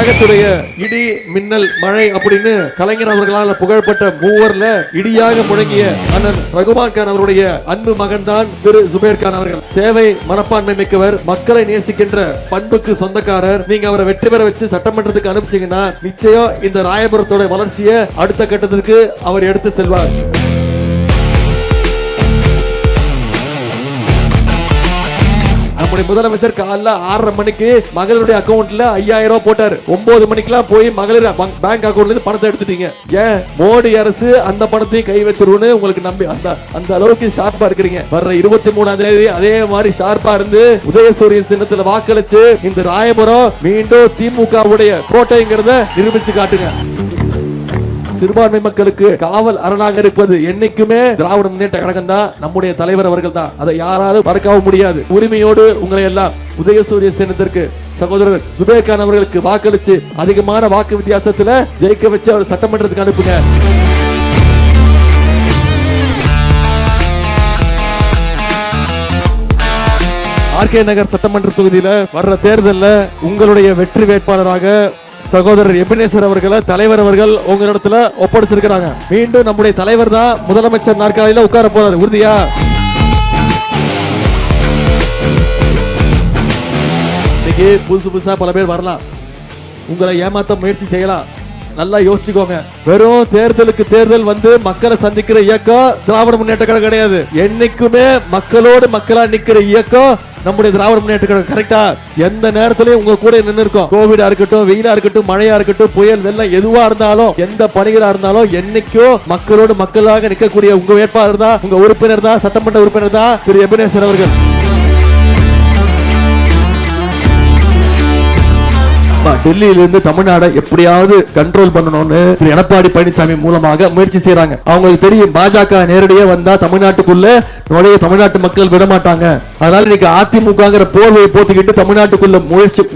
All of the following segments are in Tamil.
உலகத்துடைய இடி மின்னல் மழை அப்படின்னு கலைஞர் அவர்களால் புகழப்பட்ட மூவர்ல இடியாக முழங்கிய அண்ணன் ரகுமான் கான் அவருடைய அன்பு மகன் தான் திரு சுபேர் கான் அவர்கள். சேவை மனப்பான்மை மிக்கவர், மக்களை நேசிக்கின்ற பண்புக்கு சொந்தக்காரர். நீங்க அவரை வெற்றி பெற வச்சு சட்டமன்றத்துக்கு அனுப்பிச்சீங்கன்னா நிச்சயம் இந்த ராயபுரத்தோட வளர்ச்சியை அடுத்த கட்டத்திற்கு அவர் எடுத்து செல்வார். நம்முடைய முதலமைச்சர் காலைல 6:30 மணிக்கு மகளிருடைய அக்கவுண்ட்ல 5000 ரூபாய் போட்டாரு. 9 மணிக்கெல்லாம் போய் மகளிர் பேங்க் அக்கவுண்ட்ல இருந்து பணத்தை எடுத்துட்டீங்க. ஏன் மோடி அரசு அந்த பணத்தையும் கை வச்சிருன்னு உங்களுக்கு நம்பி அந்த அளவுக்கு ஷார்ப்பா இருக்கிறீங்க. வர்ற 23ஆம் தேதி அதே மாதிரி ஷார்ப்பா இருந்து உதயசூரியன் சின்னத்துல வாக்களிச்சு இந்த ராயபுரம் மீண்டும் திமுகவுடைய கோட்டைங்கிறத நிரூபிச்சு காட்டுங்க. சிறுபான்மை மக்களுக்கு காவல் அரணாக இருப்பது என்னைக்குமே திராவிட முன்னேற்ற கழகம் தான், நம்முடைய தலைவர் அவர்கள் தான். அதை யாராலும் மறக்கவும் முடியாது. உரிமையோடு உங்களை எல்லாம் உதயசூரிய சின்னத்திற்கு சகோதரர் சுபேர் கான் அவர்களுக்கு வாக்களிச்சு அதிகமான வாக்கு வித்தியாசத்துல ஜெயிக்க வச்சு அவர் சட்டமன்றத்துக்கு அனுப்புங்க. ஆர்கே நகர் சட்டமன்ற தொகுதியில வர்ற தேர்தலில் உங்களுடைய வெற்றி வேட்பாளராக சகோதரர் எபினேசர் அவர்களை தலைவர் அவர்கள் உங்களிடத்துல ஒப்படைச்சிருக்கிறாங்க. மீண்டும் நம்முடைய தலைவர் தான் முதலமைச்சர் நாற்காலியில உட்கார போறாரு. உறுதியா? இன்னைக்கு புதுசா பல பேர் வரலாம், உங்களை ஏமாத்த முயற்சி செய்யலாம். நல்லா யோசிச்சுக்கோங்க. வெறும் தேர்தலுக்கு தேர்தல் வந்து மக்களை சந்திக்கிற இயக்கம் திராவிட முன்னேற்ற கழகம் கிடையாது. என்னைக்குமே மக்களோடு மக்களா நிக்கிற இயக்கம் நம்முடைய திராவிட முன்னேற்ற கழகம். கரெக்டா? எந்த நேரத்திலயும் உங்க கூட நின்று இருக்கும். கோவிடா இருக்கட்டும், வெயிலா இருக்கட்டும், மழையா இருக்கட்டும், புயல் வெள்ளம் எதுவா இருந்தாலும், எந்த பணிகளா இருந்தாலும் என்னைக்கும் மக்களோடு மக்களாக நிற்கக்கூடிய உங்க வேட்பாளர் தான், உங்க உறுப்பினர் தான், சட்டமன்ற உறுப்பினர் தான் திரு எபினேசர் அவர்கள். டெல்லியில இருந்து தமிழ்நாடு எப்படியாவது கண்ட்ரோல் பண்ணணும்னு திரு எடப்பாடி பழனிசாமி மூலமாக முயற்சி செய்யறாங்க. அவங்களுக்கு தெரியும் பாஜக நேரடியா வந்தா தமிழ்நாட்டுக்குள்ள நுழைய தமிழ்நாட்டு மக்கள் விட மாட்டாங்க. அதனால இன்னைக்கு அதிமுகங்கிற போர்வையை போத்திக்கிட்டு தமிழ்நாட்டுக்குள்ள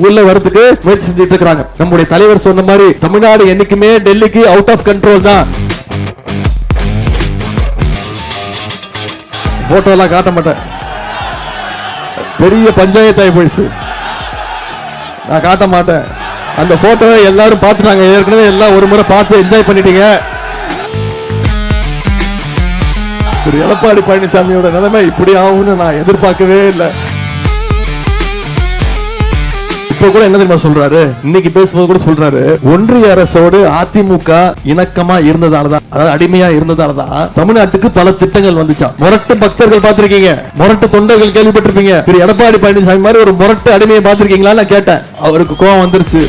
உள்ள வரதுக்கு முயற்சி செஞ்சுட்டு இருக்காங்க. நம்முடைய தலைவர் சொன்ன மாதிரி தமிழ்நாடு என்னைக்குமே டெல்லிக்கு அவுட் ஆஃப் கண்ட்ரோல் தான். போட்டோ எல்லாம் காட்ட மாட்டேன், பெரிய பஞ்சாயத்தாய் போயிடுச்சு, நான் காட்ட மாட்டேன். அந்த போட்டோவை எல்லாரும் பார்த்துட்டாங்க. ஏற்கனவே எல்லாம் ஒரு முறை பார்த்து என்ஜாய் பண்ணிட்டீங்க. திரு எடப்பாடி பழனிசாமியோட நிலைமை இப்படி ஆகும்னு நான் எதிர்பார்க்கவே இல்லை. இப்ப கூட என்ன தெரியுமா சொல்றாரு, இன்னைக்கு பேசும்போது கூட சொல்றாரு, ஒன்றிய அரசோடு அதிமுக இணக்கமா இருந்ததாலதான், அதாவது அடிமையா இருந்ததாலதான் தமிழ்நாட்டுக்கு பல திட்டங்கள் வந்துச்சா. முரட்டு பக்தர்கள் பார்த்திருக்கீங்க, முரட்டு தொண்டர்கள் கேள்விப்பட்டிருப்பீங்க. திரு எடப்பாடி பழனிசாமி மாதிரி ஒரு முரட்டு அடிமையை பார்த்திருக்கீங்களா நான் கேட்டேன். அவருக்கு கோபம் வந்துருச்சு.